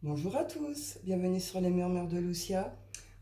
Bonjour à tous, bienvenue sur les murmures de Lucia.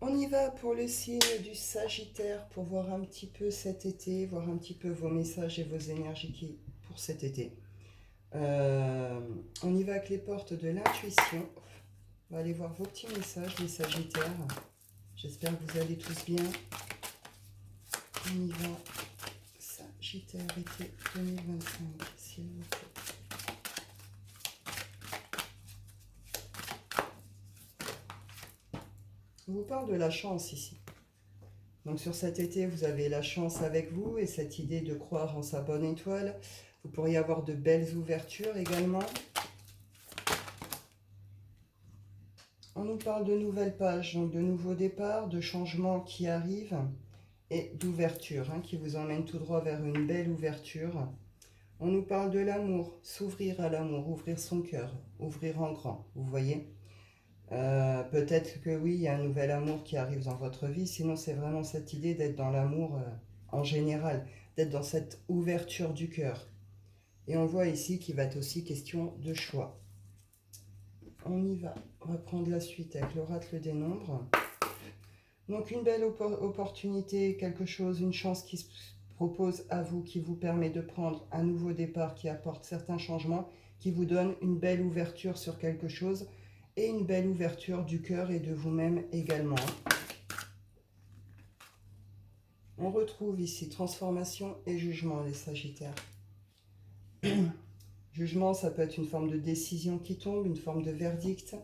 On y va pour le signe du Sagittaire pour voir un petit peu cet été, voir un petit peu vos messages et vos énergies pour cet été. On y va avec les portes de l'intuition. On va aller voir vos petits messages, les Sagittaires. J'espère que vous allez tous bien. On y va. Sagittaire été 2025, s'il vous plaît. On vous parle de la chance ici. Donc sur cet été, vous avez la chance avec vous et cette idée de croire en sa bonne étoile. Vous pourriez avoir de belles ouvertures également. On nous parle de nouvelles pages, donc de nouveaux départs, de changements qui arrivent et d'ouverture qui vous emmène tout droit vers une belle ouverture. On nous parle de l'amour, s'ouvrir à l'amour, ouvrir son cœur, ouvrir en grand, vous voyez. Peut-être que oui, il y a un nouvel amour qui arrive dans votre vie, sinon c'est vraiment cette idée d'être dans l'amour en général, d'être dans cette ouverture du cœur. Et on voit ici qu'il va être aussi question de choix. On y va, on va prendre la suite avec l'oracle des nombres. Donc une belle opportunité, quelque chose, une chance qui se propose à vous, qui vous permet de prendre un nouveau départ, qui apporte certains changements, qui vous donne une belle ouverture sur quelque chose, et une belle ouverture du cœur et de vous-même également. On retrouve ici transformation et jugement, les Sagittaires. Jugement, ça peut être une forme de décision qui tombe, une forme de verdict.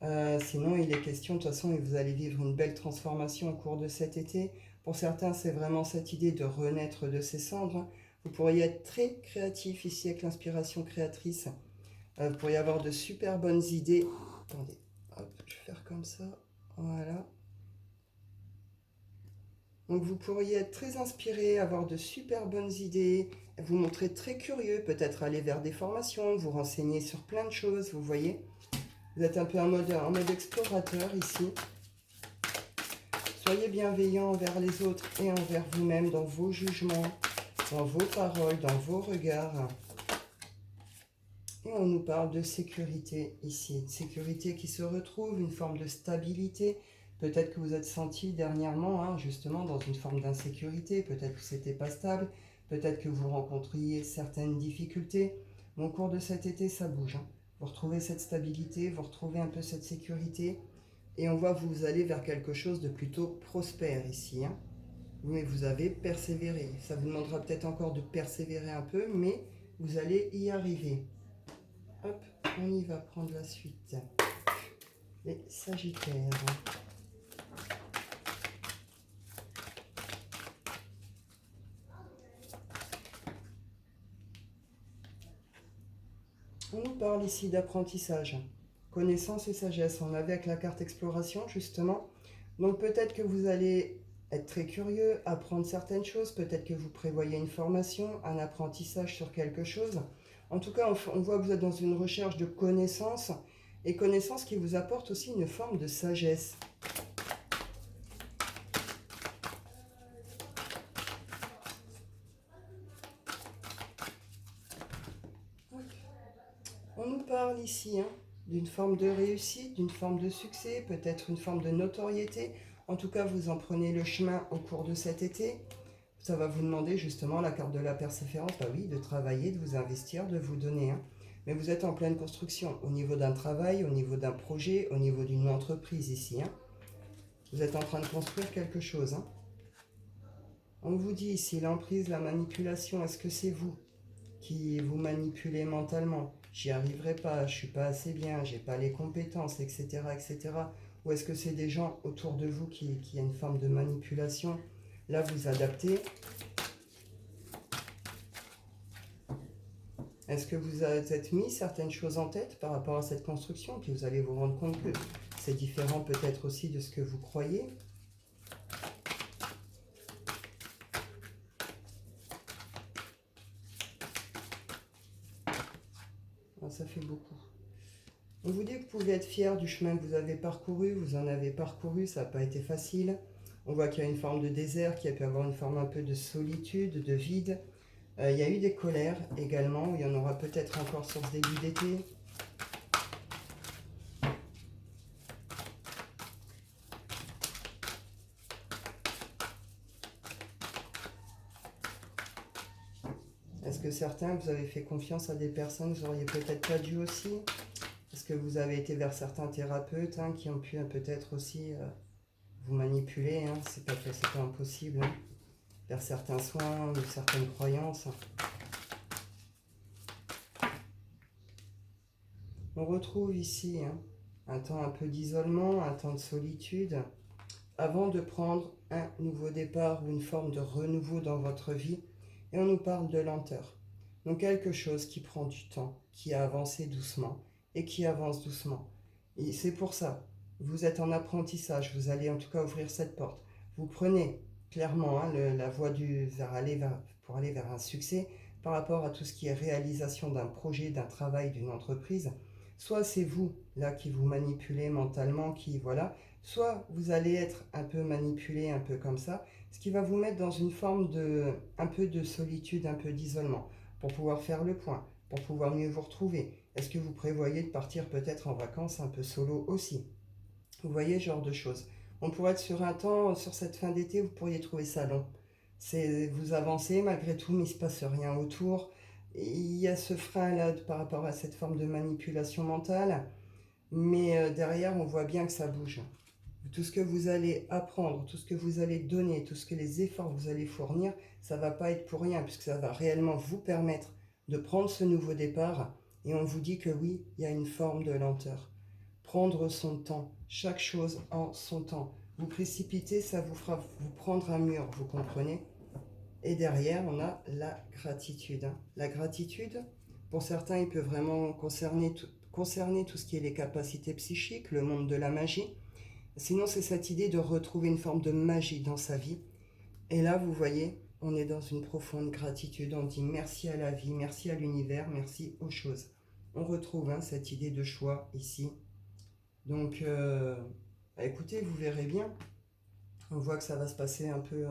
Sinon, il est question, de toute façon, vous allez vivre une belle transformation au cours de cet été. Pour certains, c'est vraiment cette idée de renaître de ses cendres. Vous pourriez être très créatif ici avec l'inspiration créatrice. Vous pourriez avoir de super bonnes idées. Attendez, hop, je vais faire comme ça. Voilà. Donc vous pourriez être très inspiré, avoir de super bonnes idées, vous montrer très curieux, peut-être aller vers des formations, vous renseigner sur plein de choses, vous voyez. Vous êtes un peu en mode explorateur ici. Soyez bienveillant envers les autres et envers vous-même dans vos jugements, dans vos paroles, dans vos regards. Et on nous parle de sécurité ici. Sécurité qui se retrouve, une forme de stabilité. Peut-être que vous êtes senti dernièrement, justement, dans une forme d'insécurité. Peut-être que c'était pas stable. Peut-être que vous rencontriez certaines difficultés. Mais au cours de cet été, ça bouge. Vous retrouvez cette stabilité, vous retrouvez un peu cette sécurité. Et on voit que vous allez vers quelque chose de plutôt prospère ici. Mais vous avez persévéré. Ça vous demandera peut-être encore de persévérer un peu, mais vous allez y arriver. Hop, on y va prendre la suite. Les Sagittaires. On nous parle ici d'apprentissage, connaissance et sagesse. On avait avec la carte exploration justement. Donc peut-être que vous allez être très curieux, apprendre certaines choses. Peut-être que vous prévoyez une formation, un apprentissage sur quelque chose. En tout cas, on voit que vous êtes dans une recherche de connaissances et connaissances qui vous apportent aussi une forme de sagesse. On nous parle ici d'une forme de réussite, d'une forme de succès, peut-être une forme de notoriété. En tout cas, vous en prenez le chemin au cours de cet été. Ça va vous demander justement la carte de la persévérance, bah oui, de travailler, de vous investir, de vous donner. Mais vous êtes en pleine construction au niveau d'un travail, au niveau d'un projet, au niveau d'une entreprise ici. Vous êtes en train de construire quelque chose. On vous dit ici l'emprise, la manipulation, est-ce que c'est vous qui vous manipulez mentalement? J'y arriverai pas, je suis pas assez bien, j'ai pas les compétences, etc., etc. Ou est-ce que c'est des gens autour de vous qui a une forme de manipulation? Là, vous adaptez. Est-ce que vous avez mis certaines choses en tête par rapport à cette construction, puis vous allez vous rendre compte que c'est différent peut-être aussi de ce que vous croyez? Ah, ça fait beaucoup. On vous dit que vous pouvez être fier du chemin que vous avez parcouru, vous en avez parcouru, ça n'a pas été facile. On voit qu'il y a une forme de désert, qu'il y a pu avoir une forme un peu de solitude, de vide. Il y a eu des colères également, il y en aura peut-être encore sur ce début d'été. Est-ce que certains, vous avez fait confiance à des personnes, vous auriez peut-être pas dû aussi? Est-ce que vous avez été vers certains thérapeutes qui ont pu peut-être aussi vous manipuler, c'est pas impossible, vers certains soins ou certaines croyances. On retrouve ici un temps un peu d'isolement, un temps de solitude, avant de prendre un nouveau départ ou une forme de renouveau dans votre vie. Et on nous parle de lenteur. Donc quelque chose qui prend du temps, qui a avancé doucement et qui avance doucement. Et c'est pour ça, vous êtes en apprentissage, vous allez en tout cas ouvrir cette porte. Vous prenez clairement la voie pour aller vers un succès par rapport à tout ce qui est réalisation d'un projet, d'un travail, d'une entreprise. Soit c'est vous, là, qui vous manipulez mentalement, soit vous allez être un peu manipulé, un peu comme ça, ce qui va vous mettre dans une forme un peu de solitude, un peu d'isolement, pour pouvoir faire le point, pour pouvoir mieux vous retrouver. Est-ce que vous prévoyez de partir peut-être en vacances un peu solo aussi? Vous voyez, ce genre de choses. On pourrait être sur un temps, sur cette fin d'été, vous pourriez trouver ça long. Vous avancez malgré tout, mais il ne se passe rien autour. Il y a ce frein-là par rapport à cette forme de manipulation mentale, mais derrière, on voit bien que ça bouge. Tout ce que vous allez apprendre, tout ce que vous allez donner, tout ce que les efforts que vous allez fournir, ça ne va pas être pour rien, puisque ça va réellement vous permettre de prendre ce nouveau départ. Et on vous dit que oui, il y a une forme de lenteur. Prendre son temps, chaque chose en son temps. Vous précipitez, ça vous fera vous prendre un mur, vous comprenez? Et derrière, on a la gratitude. La gratitude, pour certains, il peut vraiment concerner tout ce qui est les capacités psychiques, le monde de la magie. Sinon, c'est cette idée de retrouver une forme de magie dans sa vie. Et là, vous voyez, on est dans une profonde gratitude. On dit merci à la vie, merci à l'univers, merci aux choses. On retrouve cette idée de choix ici. Donc, écoutez, vous verrez bien. On voit que ça va se passer un peu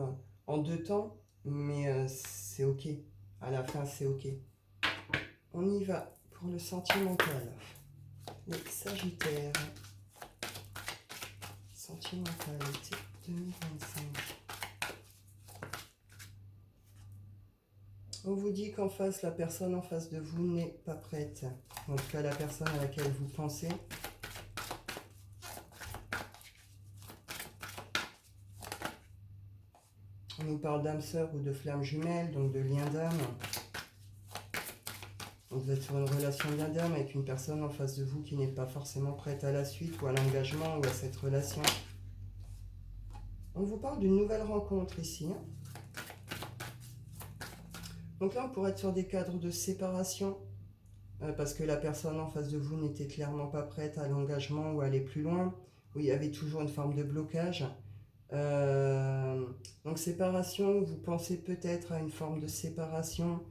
en deux temps, mais c'est ok. À la fin, c'est ok. On y va pour le sentimental. Les Sagittaires. Sentimentalité 2025. On vous dit qu'en face, la personne en face de vous n'est pas prête. En tout cas, la personne à laquelle vous pensez. On nous parle d'âme sœur ou de flamme jumelle, donc de lien d'âme. Vous êtes sur une relation de lien d'âme avec une personne en face de vous qui n'est pas forcément prête à la suite ou à l'engagement ou à cette relation. On vous parle d'une nouvelle rencontre ici. Donc là, on pourrait être sur des cadres de séparation parce que la personne en face de vous n'était clairement pas prête à l'engagement ou à aller plus loin, où il y avait toujours une forme de blocage. Donc séparation, vous pensez peut-être à une forme de séparation.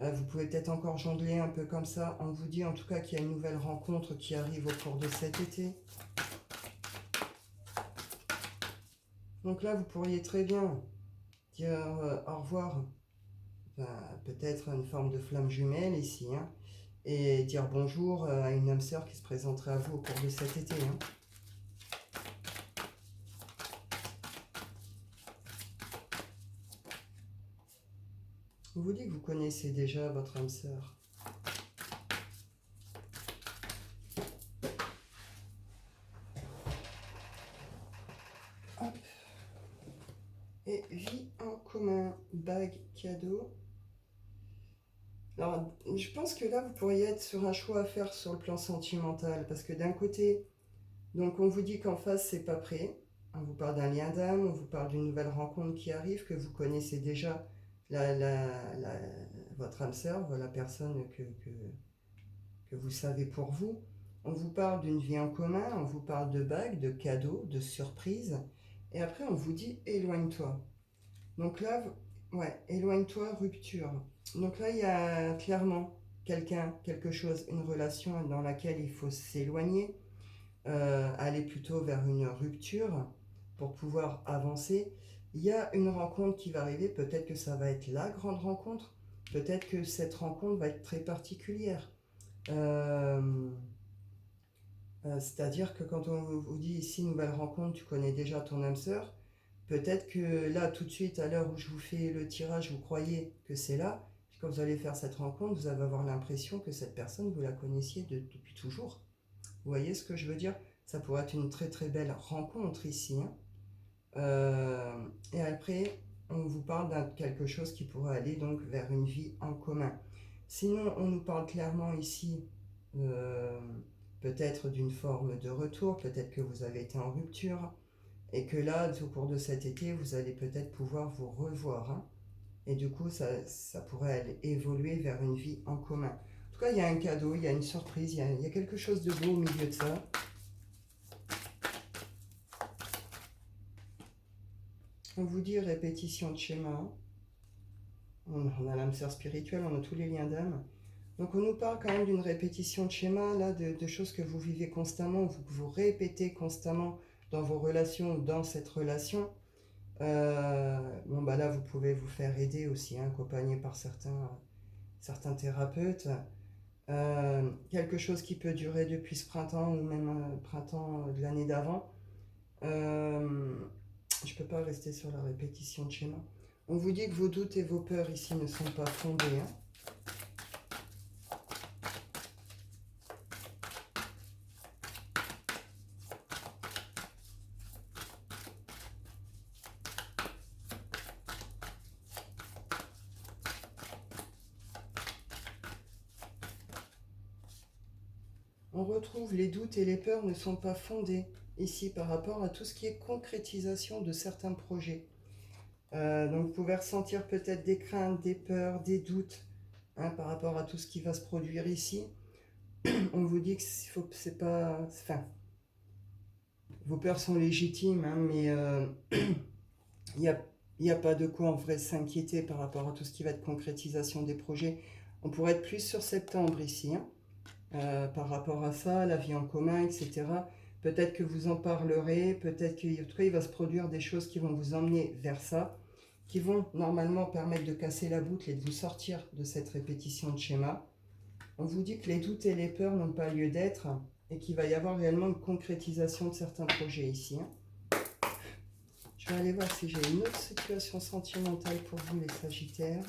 Vous pouvez peut-être encore jongler un peu comme ça. On vous dit en tout cas qu'il y a une nouvelle rencontre qui arrive au cours de cet été. Donc là, vous pourriez très bien dire au revoir. Peut-être une forme de flamme jumelle ici. Et dire bonjour à une âme sœur qui se présenterait à vous au cours de cet été. On vous dit que vous connaissez déjà votre âme sœur. Hop. Et vie en commun, bague, cadeau. Alors, je pense que là, vous pourriez être sur un choix à faire sur le plan sentimental. Parce que d'un côté, donc on vous dit qu'en face, c'est pas prêt. On vous parle d'un lien d'âme, on vous parle d'une nouvelle rencontre qui arrive, que vous connaissez déjà votre âme sœur, la personne que vous savez pour vous. On vous parle d'une vie en commun, on vous parle de bagues, de cadeaux, de surprises. Et après, on vous dit éloigne-toi. Donc là, ouais, éloigne-toi, rupture. Donc là, il y a clairement quelqu'un, quelque chose, une relation dans laquelle il faut s'éloigner, aller plutôt vers une rupture pour pouvoir avancer. Il y a une rencontre qui va arriver, peut-être que ça va être la grande rencontre, peut-être que cette rencontre va être très particulière. C'est-à-dire que quand on vous dit ici nouvelle rencontre, tu connais déjà ton âme sœur, peut-être que là, tout de suite, à l'heure où je vous fais le tirage, vous croyez que c'est là, quand vous allez faire cette rencontre, vous allez avoir l'impression que cette personne, vous la connaissiez depuis toujours. Vous voyez ce que je veux dire? Ça pourrait être une très très belle rencontre ici, hein. Et après, on vous parle de quelque chose qui pourrait aller donc vers une vie en commun. Sinon, on nous parle clairement ici euh, peut-être d'une forme de retour, peut-être que vous avez été en rupture et que là, au cours de cet été, vous allez peut-être pouvoir vous revoir, hein. Et du coup, ça pourrait aller évoluer vers une vie en commun. En tout cas, il y a un cadeau, il y a une surprise, il y a quelque chose de beau au milieu de ça. On vous dit répétition de schéma. On a l'âme sœur spirituelle, on a tous les liens d'âme. Donc on nous parle quand même d'une répétition de schéma, là, de choses que vous vivez constamment, que vous répétez constamment dans vos relations, dans cette relation. Bon, bah là, vous pouvez vous faire aider aussi, hein, accompagné par certains thérapeutes. Quelque chose qui peut durer depuis ce printemps ou même printemps de l'année d'avant. Je ne peux pas rester sur la répétition de schéma. On vous dit que vos doutes et vos peurs ici ne sont pas fondés, hein. On retrouve les doutes et les peurs ne sont pas fondés ici par rapport à tout ce qui est concrétisation de certains projets. Donc vous pouvez ressentir peut-être des craintes, des peurs, des doutes, hein, par rapport à tout ce qui va se produire ici. On vous dit que c'est pas... Enfin, vos peurs sont légitimes, hein, mais il n'y a pas de quoi en vrai s'inquiéter par rapport à tout ce qui va être concrétisation des projets. On pourrait être plus sur septembre ici, hein, par rapport à ça, la vie en commun, etc. Peut-être que vous en parlerez, peut-être qu'en tout cas il va se produire des choses qui vont vous emmener vers ça, qui vont normalement permettre de casser la boucle et de vous sortir de cette répétition de schéma. On vous dit que les doutes et les peurs n'ont pas lieu d'être et qu'il va y avoir réellement une concrétisation de certains projets ici, hein. Je vais aller voir si j'ai une autre situation sentimentale pour vous, les Sagittaires.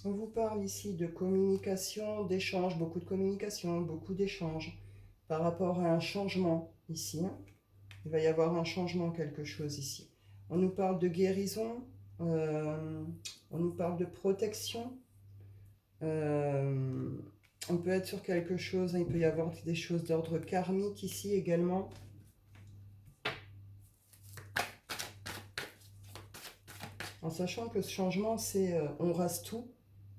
On vous parle ici de communication, d'échange, beaucoup de communication, beaucoup d'échanges par rapport à un changement ici, hein. Il va y avoir un changement, quelque chose ici. On nous parle de guérison, on nous parle de protection. On peut être sur quelque chose, hein, il peut y avoir des choses d'ordre karmique ici également. En sachant que ce changement, c'est on rase tout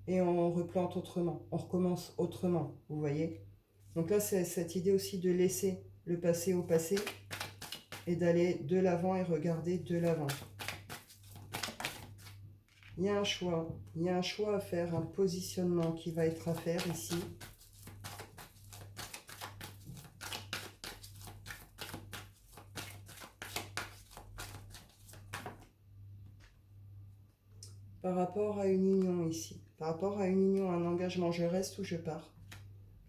et on replante autrement, on recommence autrement, vous voyez. Donc là, c'est cette idée aussi de laisser le passé au passé et d'aller de l'avant et regarder de l'avant. Il y a un choix à faire, un positionnement qui va être à faire ici. Par rapport à une union ici, par rapport à une union, un engagement, je reste ou je pars.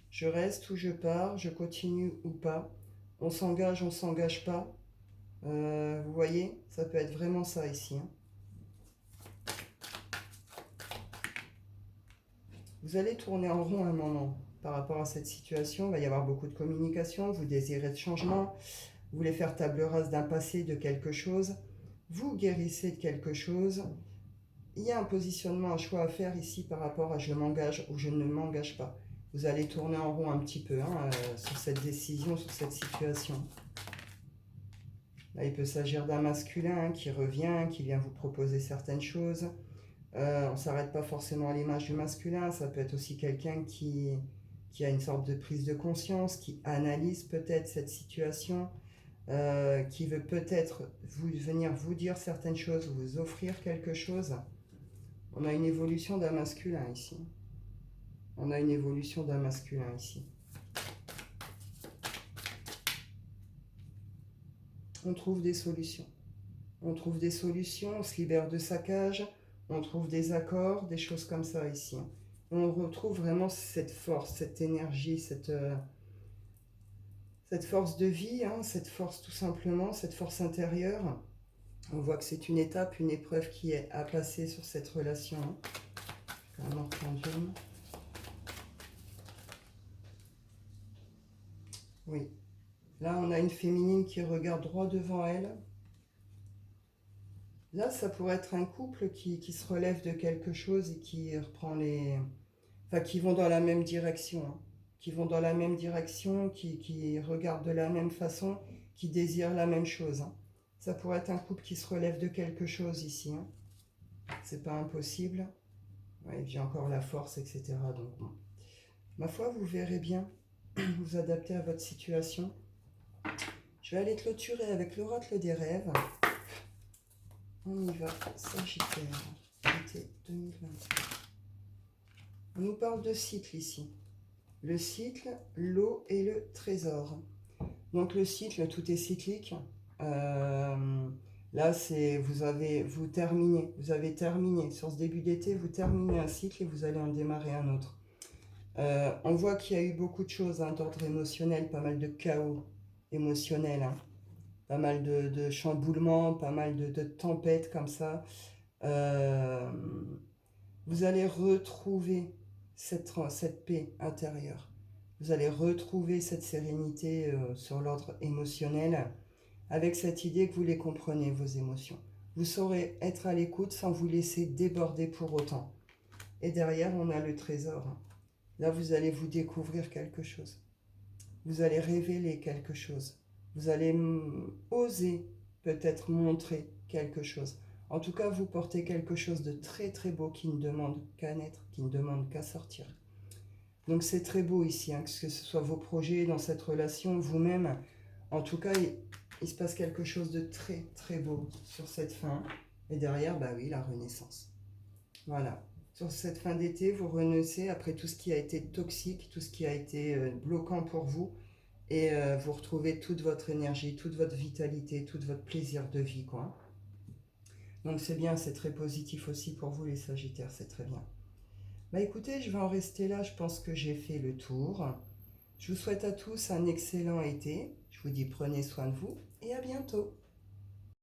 Je reste ou je pars, je continue ou pas. On s'engage pas. Vous voyez, ça peut être vraiment ça ici, hein. Vous allez tourner en rond un moment par rapport à cette situation. Il va y avoir beaucoup de communication, vous désirez de changement, vous voulez faire table rase d'un passé, de quelque chose. Vous guérissez de quelque chose. Il y a un positionnement, un choix à faire ici par rapport à je m'engage ou je ne m'engage pas. Vous allez tourner en rond un petit peu, hein, sur cette décision, sur cette situation. Là, il peut s'agir d'un masculin, hein, qui revient, qui vient vous proposer certaines choses. On ne s'arrête pas forcément à l'image du masculin, ça peut être aussi quelqu'un qui a une sorte de prise de conscience, qui analyse peut-être cette situation, qui veut peut-être venir vous dire certaines choses, vous offrir quelque chose. On a une évolution d'un masculin ici. On a une évolution d'un masculin ici. On trouve des solutions. On trouve des solutions, on se libère de sa cage, on trouve des accords, des choses comme ça ici. On retrouve vraiment cette force, cette énergie, cette force de vie, hein, cette force tout simplement, cette force intérieure. On voit que c'est une étape, une épreuve qui est à passer sur cette relation. Un orphandium. Oui. Là, on a une féminine qui regarde droit devant elle. Là, ça pourrait être un couple qui se relève de quelque chose et qui reprend les... Enfin, qui vont dans la même direction. Hein. Qui vont dans la même direction, qui regardent de la même façon, qui désirent la même chose. Hein. Ça pourrait être un couple qui se relève de quelque chose ici. Hein. C'est pas impossible. Ouais, j'ai encore la force, etc. Donc, bon. Ma foi, vous verrez bien vous adapter à votre situation. Je vais aller clôturer avec l'oracle des rêves. On y va, Sagittaire, été 2025. On nous parle de cycle ici. Le cycle, l'eau et le trésor. Donc le cycle, tout est cyclique. Là, c'est vous avez terminé. Sur ce début d'été, vous terminez un cycle et vous allez en démarrer un autre. On voit qu'il y a eu beaucoup de choses hein, d'ordre émotionnel, pas mal de chaos émotionnel. Hein. Pas mal de chamboulements, pas mal de tempêtes comme ça. Vous allez retrouver cette paix intérieure. Vous allez retrouver cette sérénité sur l'ordre émotionnel avec cette idée que vous les comprenez, vos émotions. Vous saurez être à l'écoute sans vous laisser déborder pour autant. Et derrière, on a le trésor. Là, vous allez vous découvrir quelque chose. Vous allez révéler quelque chose. Vous allez oser peut-être montrer quelque chose. En tout cas, vous portez quelque chose de très très beau qui ne demande qu'à naître, qui ne demande qu'à sortir. Donc c'est très beau ici, hein, que ce soit vos projets dans cette relation, vous-même. En tout cas, il se passe quelque chose de très très beau sur cette fin. Et derrière, bah oui, la renaissance. Voilà. Sur cette fin d'été, vous renaissez après tout ce qui a été toxique, tout ce qui a été bloquant pour vous. Et vous retrouvez toute votre énergie, toute votre vitalité, tout votre plaisir de vie, quoi. Donc c'est bien, c'est très positif aussi pour vous les Sagittaires, c'est très bien. Bah écoutez, je vais en rester là, je pense que j'ai fait le tour. Je vous souhaite à tous un excellent été. Je vous dis prenez soin de vous et à bientôt.